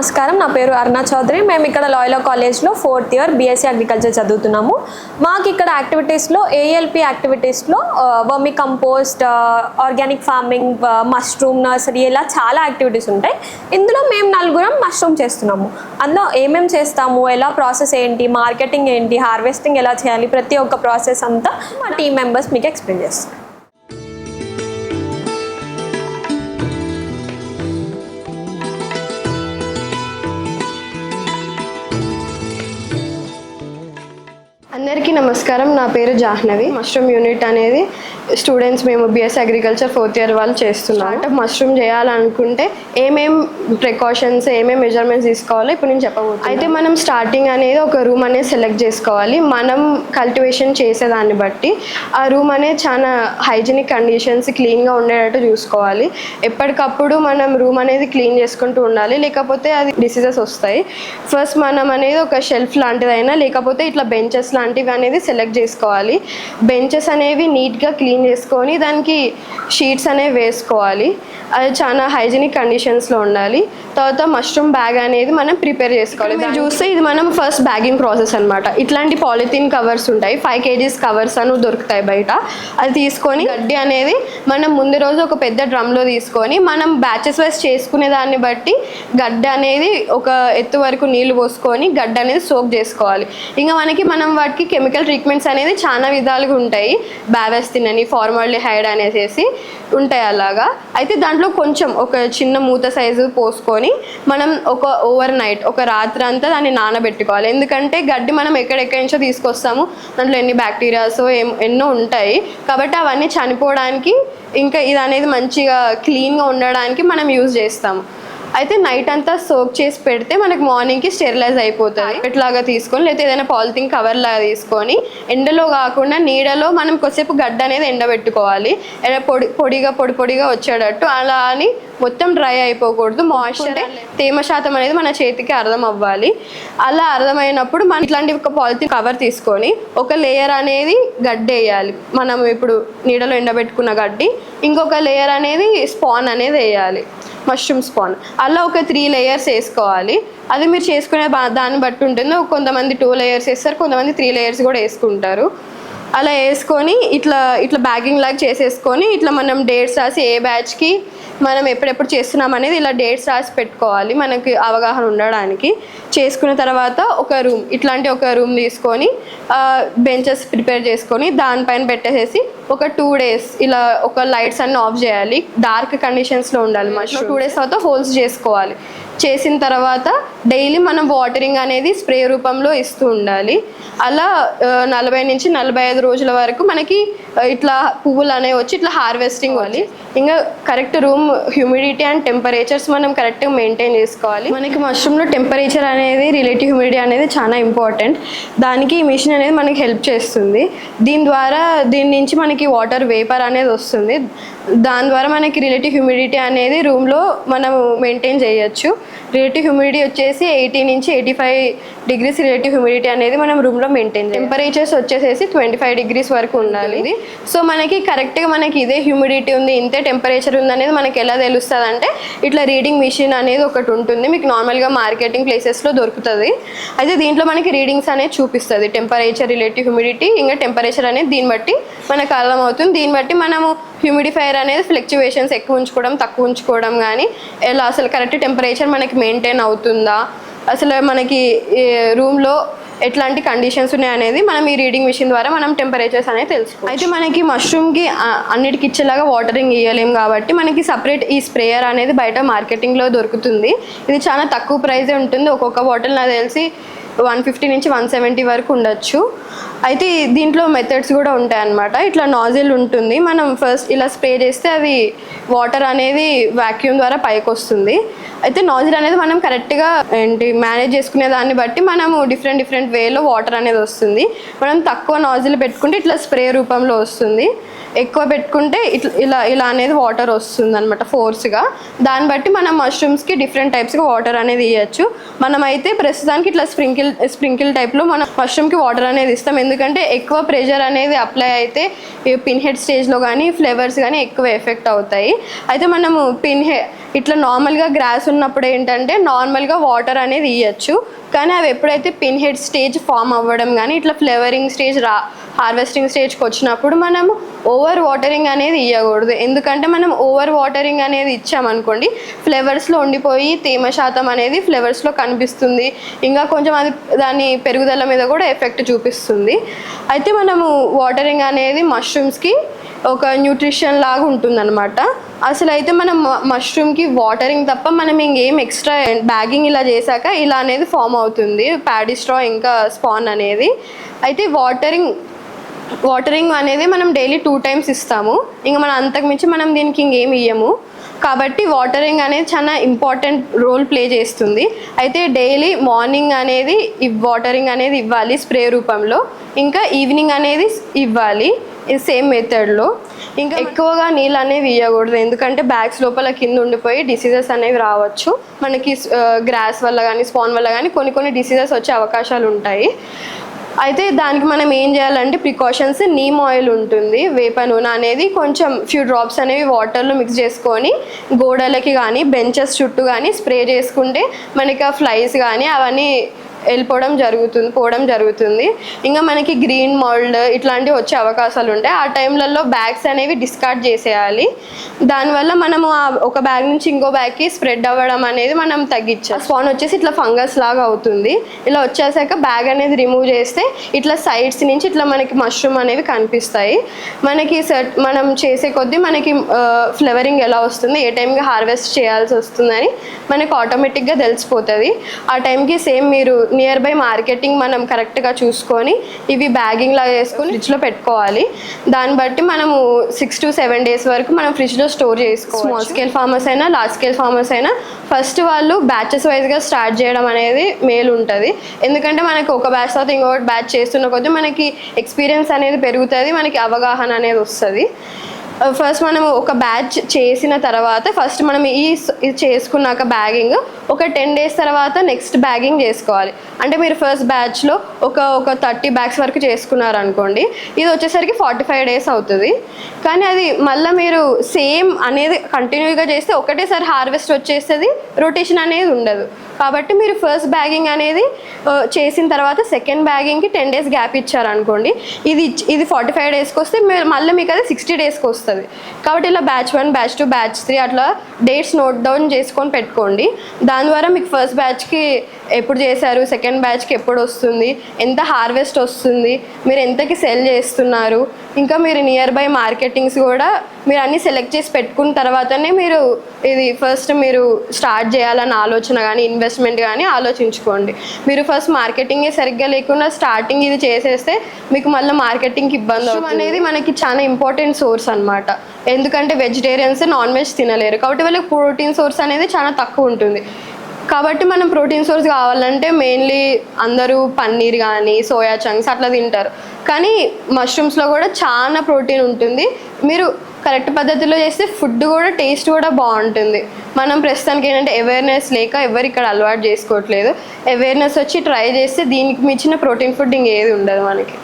నమస్కారం. నా పేరు అరుణ చౌదరి. మేము ఇక్కడ లాయలా కాలేజ్లో 4th ఇయర్ బీఎస్సీ అగ్రికల్చర్ చదువుతున్నాము. మాకు ఇక్కడ యాక్టివిటీస్లో ఏఎల్పి యాక్టివిటీస్లో వర్మి compost, organic farming, mushroom nursery, ఇలా చాలా యాక్టివిటీస్ ఉంటాయి. ఇందులో మేము నలుగురం మష్రూమ్ చేస్తున్నాము. అందులో ఏమేమి చేస్తాము, ఎలా ప్రాసెస్ ఏంటి, మార్కెటింగ్ ఏంటి, హార్వెస్టింగ్ ఎలా చేయాలి, ప్రతి ఒక్క ప్రాసెస్ అంతా మా టీమ్ మెంబర్స్ మీకు ఎక్స్ప్లెయిన్ చేస్తారు. అందరికీ నమస్కారం. నా పేరు జాహ్నవి. మష్రూమ్ యూనిట్ అనేది స్టూడెంట్స్ మేము బీఎస్సీ అగ్రికల్చర్ 4th ఇయర్ వాళ్ళు చేస్తున్నాం. మష్రూమ్ చేయాలనుకుంటే ఏమేం ప్రికాషన్స్, ఏమేం మెజర్మెంట్స్ తీసుకోవాలో ఇప్పుడు నేను చెప్పబోతున్నాను. అయితే మనం స్టార్టింగ్ అనేది ఒక రూమ్ అనేది సెలెక్ట్ చేసుకోవాలి. మనం కల్టివేషన్ చేసేదాన్ని బట్టి ఆ రూమ్ అనేది చాలా హైజీనిక్ కండిషన్స్, క్లీన్గా ఉండేటట్టు చూసుకోవాలి. ఎప్పటికప్పుడు మనం రూమ్ అనేది క్లీన్ చేసుకుంటూ ఉండాలి, లేకపోతే అది డిసీజెస్ వస్తాయి. ఫస్ట్ మనం అనేది ఒక షెల్ఫ్ లాంటిదైనా లేకపోతే ఇట్లా బెంచెస్ లాంటివి అనేది సెలెక్ట్ చేసుకోవాలి. బెంచెస్ అనేవి నీట్గా క్లీన్ చేసుకొని దానికి షీట్స్ అనేవి వేసుకోవాలి. అది చాలా హైజీనిక్ కండిషన్స్లో ఉండాలి. తర్వాత మష్రూమ్ బ్యాగ్ అనేది మనం ప్రిపేర్ చేసుకోవాలి. మీరు చూస్తే ఇది మనం ఫస్ట్ బ్యాగింగ్ ప్రాసెస్ అనమాట. ఇట్లాంటి పాలిథిన్ కవర్స్ ఉంటాయి, 5 kgs కవర్స్ అని దొరుకుతాయి బయట. అది తీసుకొని గడ్డి అనేది మనం ముందు రోజు ఒక పెద్ద డ్రమ్లో తీసుకొని మనం బ్యాచెస్ వైజ్ చేసుకునే దాన్ని బట్టి గడ్డి అనేది ఒక ఎత్తు వరకు నీళ్లు పోసుకొని గడ్డి అనేది సోక్ చేసుకోవాలి. ఇంకా మనం వాటికి కెమికల్ ట్రీట్మెంట్స్ అనేది చాలా విధాలుగా ఉంటాయి. బ్యావెస్టిన్ అని, ఫార్మాల్డిహైడ్ అనేసి ఉంటాయి అలాగా. అయితే దాంట్లో కొంచెం ఒక చిన్న మూత సైజు పోసుకొని మనం ఒక ఓవర్ నైట్, ఒక రాత్రి అంతా దాన్ని నానబెట్టుకోవాలి. ఎందుకంటే గడ్డి మనం ఎక్కడెక్కడి నుంచో తీసుకొస్తాము, దాంట్లో ఎన్ని బ్యాక్టీరియాస్ ఎన్నో ఉంటాయి కాబట్టి అవన్నీ చనిపోవడానికి, ఇంకా ఇది అనేది మంచిగా క్లీన్గా ఉండడానికి మనం యూజ్ చేస్తాము. అయితే నైట్ అంతా సోక్ చేసి పెడితే మనకి మార్నింగ్కి స్టెరిలైజ్ అయిపోతుంది. ఇట్లాగా తీసుకొని లేకపోతే ఏదైనా పాలిథిన్ కవర్ లాగా తీసుకొని ఎండలో కాకుండా నీడలో మనం కొద్దిసేపు గడ్డ అనేది ఎండబెట్టుకోవాలి. పొడిగా వచ్చేటట్టు. అలా అని మొత్తం డ్రై అయిపోకూడదు. మాయిశ్చర్, తేమ శాతం అనేది మన చేతికి అర్థం అవ్వాలి. అలా అర్థమైనప్పుడు మనం ఇట్లాంటి ఒక పాలిథిన్ కవర్ తీసుకొని ఒక లేయర్ అనేది గడ్డి వేయాలి. మనం ఇప్పుడు నీడలో ఎండబెట్టుకున్న గడ్డి, ఇంకొక లేయర్ అనేది స్పాన్ అనేది వేయాలి, మష్రూమ్ స్పాన్. అలా ఒక 3 layers వేసుకోవాలి. అది మీరు చేసుకునే దాన్ని బట్టి ఉంటుంది. కొంతమంది 2 layers వేస్తారు, కొంతమంది 3 layers కూడా వేసుకుంటారు. అలా వేసుకొని ఇట్లా బ్యాగింగ్ లాగా చేసేసుకొని ఇట్లా మనం డేట్స్ రాసి ఏ బ్యాచ్కి మనం ఎప్పుడెప్పుడు చేస్తున్నాం అనేది ఇలా డేట్స్ రాసి పెట్టుకోవాలి, మనకి అవగాహన ఉండడానికి. చేసుకున్న తర్వాత ఇట్లాంటి ఒక రూమ్ తీసుకొని బెంచెస్ ప్రిపేర్ చేసుకొని దానిపైన పెట్టేసేసి ఒక 2 days ఇలా ఒక లైట్స్ అన్నీ ఆఫ్ చేయాలి. డార్క్ కండిషన్స్లో ఉండాలి. మధ్యలో 2 days తర్వాత హోల్స్ చేసుకోవాలి. చేసిన తర్వాత డైలీ మనం వాటరింగ్ అనేది స్ప్రే రూపంలో ఇస్తూ ఉండాలి. అలా 40 నుంచి 45 రోజుల వరకు మనకి ఇట్లా పువ్వులు అనేవి వచ్చి ఇట్లా హార్వెస్టింగ్ అవ్వాలి. ఇంకా correct room humidity and temperatures మనం కరెక్ట్గా మెయింటైన్ చేసుకోవాలి. మనకి మష్రూమ్లో టెంపరేచర్ అనేది, రిలేటివ్ హ్యూమిడిటీ అనేది చాలా ఇంపార్టెంట్. దానికి ఈ మిషన్ అనేది మనకి హెల్ప్ చేస్తుంది. దీని నుంచి మనకి వాటర్ వేపర్ అనేది వస్తుంది. దాని ద్వారా మనకి రిలేటివ్ హ్యూమిడిటీ అనేది రూమ్లో మనం మెయింటైన్ చేయొచ్చు. రిలేటివ్ హ్యూమిడిటీ వచ్చేసి 80 నుంచి 85 degrees రిలేటివ్ హ్యూమిడిటీ అనేది మనం రూమ్లో మెయింటైన్ చేయాలి. టెంపరేచర్స్ వచ్చేసేసి 25 degrees వరకు ఉండాలి. సో మనకి కరెక్ట్గా మనకి ఇదే హ్యూమిడిటీ ఉంది, ఇంతే టెంపరేచర్ ఉంది అనేది మనకి ఎలా తెలుస్తుంది అంటే ఇట్లా రీడింగ్ మిషన్ అనేది ఒకటి ఉంటుంది. మీకు నార్మల్గా మార్కెటింగ్ ప్లేసెస్లో దొరుకుతుంది. అయితే దీంట్లో మనకి రీడింగ్స్ అనేది చూపిస్తుంది, టెంపరేచర్, రిలేటివ్ హ్యూమిడిటీ, ఇంకా టెంపరేచర్ అనేది దీన్ని బట్టి మనకు అర్థమవుతుంది. దీన్ని బట్టి మనము హ్యూమిడిఫైయర్ అనేది ఫ్లక్చువేషన్స్ ఎక్కువ ఉంచుకోవడం, తక్కువ ఉంచుకోవడం కానీ, ఎలా అసలు కరెక్ట్ టెంపరేచర్ మనకి మెయింటైన్ అవుతుందా, అసలు మనకి రూమ్లో ఎట్లాంటి కండిషన్స్ ఉన్నాయి అనేది మనం ఈ రీడింగ్ మిషన్ ద్వారా మనం టెంపరేచర్స్ అనేది తెలుసుకోవచ్చు. అయితే మనకి మష్రూమ్కి అన్నిటికి ఇచ్చేలాగా వాటరింగ్ ఇవ్వలేము కాబట్టి మనకి సపరేట్ ఈ స్ప్రేయర్ అనేది బయట మార్కెటింగ్లో దొరుకుతుంది. ఇది చాలా తక్కువ ప్రైజే ఉంటుంది. ఒక్కొక్క బాటిల్ నాకు తెలిసి 150 నుంచి 170 వరకు ఉండొచ్చు. అయితే దీంట్లో మెథడ్స్ కూడా ఉంటాయి అన్నమాట. ఇట్లా నాజిల్ ఉంటుంది. మనం ఫస్ట్ ఇలా స్ప్రే చేస్తే అది వాటర్ అనేది వాక్యూమ్ ద్వారా పైకి వస్తుంది. అయితే నాజిల్ అనేది మనం కరెక్ట్గా మేనేజ్ చేసుకునే దాన్ని బట్టి మనము డిఫరెంట్ వేలో వాటర్ అనేది వస్తుంది. మనం తక్కువ నాజిల్ పెట్టుకుంటే ఇట్లా స్ప్రే రూపంలో వస్తుంది, ఎక్కువ పెట్టుకుంటే ఇలా అనేది వాటర్ వస్తుంది అనమాట ఫోర్స్గా. దాన్ని బట్టి మనం మష్రూమ్స్కి డిఫరెంట్ టైప్స్గా వాటర్ అనేది ఇవ్వచ్చు. మనమైతే ప్రస్తుతానికి ఇట్లా స్ప్రింకిల్ స్ప్రింకిల్ టైప్లో మనం మష్రూమ్కి వాటర్ అనేది ఇస్తాం. ఎందుకంటే ఎక్కువ ప్రెషర్ అనేది అప్లై అయితే పిన్ హెడ్ స్టేజ్లో కానీ ఫ్లేవర్స్ కానీ ఎక్కువ ఎఫెక్ట్ అవుతాయి. అయితే మనము ఇట్లా నార్మల్గా గ్రాస్ ఉన్నప్పుడు ఏంటంటే నార్మల్గా వాటర్ అనేది ఇవ్వచ్చు. కానీ అవి ఎప్పుడైతే పిన్ హెడ్ స్టేజ్ ఫామ్ అవ్వడం కానీ ఇట్లా ఫ్లేవరింగ్ స్టేజ్ హార్వెస్టింగ్ స్టేజ్కి వచ్చినప్పుడు మనం ఓవర్ వాటరింగ్ అనేది ఇవ్వకూడదు. ఎందుకంటే మనం ఓవర్ వాటరింగ్ అనేది ఇచ్చామనుకోండి ఫ్లేవర్స్లో ఉండిపోయి తేమ శాతం అనేది ఫ్లేవర్స్లో కనిపిస్తుంది. ఇంకా కొంచెం అది దాని పెరుగుదల మీద కూడా ఎఫెక్ట్ చూపిస్తుంది. అయితే మనము వాటరింగ్ అనేది మష్రూమ్స్కి ఒక న్యూట్రిషన్ లాగా ఉంటుందన్నమాట. అసలు అయితే మనం మష్రూమ్కి వాటరింగ్ తప్ప మనం ఇంకేం ఎక్స్ట్రా బ్యాగింగ్ ఇలా చేశాక ఇలా అనేది ఫామ్ అవుతుంది ప్యాడీ స్ట్రా ఇంకా స్పాన్ అనేది. అయితే వాటరింగ్ అనేది మనం డైలీ 2 times ఇస్తాము. ఇంకా మనం అంతకుమించి మనం దీనికి ఇంకేం ఇయ్యము. కాబట్టి వాటరింగ్ అనేది చాలా ఇంపార్టెంట్ రోల్ ప్లే చేస్తుంది. అయితే డైలీ మార్నింగ్ అనేది వాటరింగ్ అనేది ఇవ్వాలి స్ప్రే రూపంలో, ఇంకా ఈవినింగ్ అనేది ఇవ్వాలి సేమ్ మెథడ్లో. ఇంకా ఎక్కువగా నీళ్ళు అనేవి ఇవ్వకూడదు. ఎందుకంటే బ్యాగ్స్ లోపల కింద ఉండిపోయి డిసీజెస్ అనేవి రావచ్చు. మనకి గ్రాస్ వల్ల కానీ స్పాన్ వల్ల కానీ కొన్ని డిసీజెస్ వచ్చే అవకాశాలు ఉంటాయి. అయితే దానికి మనం ఏం చేయాలంటే ప్రికాషన్స్, నీమ్ ఆయిల్ ఉంటుంది, వేప నూనె అనేది కొంచెం ఫ్యూ డ్రాప్స్ అనేవి వాటర్లో మిక్స్ చేసుకొని గోడలకి కానీ బెంచెస్ చుట్టూ కానీ స్ప్రే చేసుకుంటే మనకి ఆ ఫ్లైస్ కానీ అవన్నీ పోవడం జరుగుతుంది. ఇంకా మనకి గ్రీన్ మోల్డ్ ఇట్లాంటివి వచ్చే అవకాశాలు ఉంటాయి. ఆ టైంలలో బ్యాగ్స్ అనేవి డిస్కార్డ్ చేసేయాలి. దానివల్ల మనము ఒక బ్యాగ్ నుంచి ఇంకో బ్యాగ్కి స్ప్రెడ్ అవ్వడం అనేది మనం తగ్గించాలి. స్పాన్ వచ్చేసి ఇట్లా ఫంగస్ లాగా అవుతుంది. ఇలా వచ్చేసాక బ్యాగ్ అనేది రిమూవ్ చేస్తే ఇట్లా సైడ్స్ నుంచి ఇట్లా మనకి మష్రూమ్ అనేవి కనిపిస్తాయి. మనకి మనం చేసే కొద్దీ మనకి ఫ్లేవరింగ్ ఎలా వస్తుంది, ఏ టైంకి హార్వెస్ట్ చేయాల్సి వస్తుందని మనకి ఆటోమేటిక్గా తెలిసిపోతుంది. ఆ టైంకి సేమ్ మీరు నియర్ బై మార్కెటింగ్ మనం కరెక్ట్గా చూసుకొని ఇవి బ్యాగింగ్ లాగా వేసుకొని ఫ్రిడ్జ్లో పెట్టుకోవాలి. దాన్ని బట్టి మనము 6 to 7 days వరకు మనం ఫ్రిడ్జ్లో స్టోర్ చేసుకోవాలి. స్మాల్ స్కేల్ ఫార్మర్స్ అయినా లార్జ్ స్కేల్ ఫార్మర్స్ అయినా ఫస్ట్ వాళ్ళు బ్యాచెస్ వైజ్గా స్టార్ట్ చేయడం అనేది మేలు ఉంటుంది. ఎందుకంటే మనకి ఒక బ్యాచ్ తర్వాత ఇంకొకటి బ్యాచ్ చేస్తున్న కొద్దీ మనకి ఎక్స్పీరియన్స్ అనేది పెరుగుతుంది, మనకి అవగాహన అనేది వస్తుంది. ఫస్ట్ మనము ఒక బ్యాచ్ చేసిన తర్వాత ఫస్ట్ మనం ఇది చేసుకున్నాక బ్యాగింగ్ ఒక 10 days తర్వాత నెక్స్ట్ బ్యాగింగ్ చేసుకోవాలి. అంటే మీరు ఫస్ట్ బ్యాచ్లో ఒక 30 bags వరకు చేసుకున్నారు అనుకోండి, ఇది వచ్చేసరికి 45 days అవుతుంది. కానీ అది మళ్ళీ మీరు సేమ్ అనేది కంటిన్యూగా చేస్తే ఒకటేసారి హార్వెస్ట్ వచ్చేస్తుంది, రొటేషన్ అనేది ఉండదు. కాబట్టి మీరు ఫస్ట్ బ్యాగింగ్ అనేది చేసిన తర్వాత సెకండ్ బ్యాగింగ్కి 10 days గ్యాప్ ఇచ్చారనుకోండి, ఇది 45 daysకి వస్తే మళ్ళీ మీకు అది 60 daysకి వస్తుంది. కాబట్టి ఇలా బ్యాచ్ 1, బ్యాచ్ 2, బ్యాచ్ 3 అట్లా డేట్స్ నోట్ డౌన్ చేసుకొని పెట్టుకోండి. దాని ద్వారా మీకు ఫస్ట్ బ్యాచ్కి ఎప్పుడు చేశారు, సెకండ్ బ్యాచ్కి ఎప్పుడు వస్తుంది, ఎంత హార్వెస్ట్ వస్తుంది, మీరు ఎంతకి సెల్ చేస్తున్నారు, ఇంకా మీరు నియర్ బై మార్కెటింగ్స్ కూడా మీరు అన్నీ సెలెక్ట్ చేసి పెట్టుకున్న తర్వాతనే మీరు ఇది ఫస్ట్ మీరు స్టార్ట్ చేయాలన్న ఆలోచన కానీ ఇన్వెస్ట్మెంట్ కానీ ఆలోచించుకోండి. మీరు ఫస్ట్ మార్కెటింగే సరిగ్గా లేకుండా స్టార్టింగ్ ఇది చేసేస్తే మీకు మళ్ళీ మార్కెటింగ్కి ఇబ్బంది అవుతుంది. అనేది మనకి చాలా ఇంపార్టెంట్ సోర్స్ అనమాట. ఎందుకంటే వెజిటేరియన్స్ నాన్ వెజ్ తినలేరు, కాబట్టి వాళ్ళకి ప్రోటీన్ సోర్స్ అనేది చాలా తక్కువ ఉంటుంది. కాబట్టి మనం ప్రోటీన్ సోర్స్ కావాలంటే మెయిన్లీ అందరూ పన్నీర్ కానీ సోయా చంక్స్ అట్లా తింటారు. కానీ మష్రూమ్స్లో కూడా చాలా ప్రోటీన్ ఉంటుంది. మీరు కరెక్ట్ పద్ధతిలో చేస్తే ఫుడ్ కూడా టేస్ట్ కూడా బాగుంటుంది. మనం ప్రస్తుతానికి ఏంటంటే అవేర్నెస్ లేక ఎవరు ఇక్కడ అలవాటు చేసుకోవట్లేదు. అవేర్నెస్ వచ్చి ట్రై చేస్తే దీనికి మించిన ప్రోటీన్ ఫుడ్ ఇంకేది ఉండదు మనకి.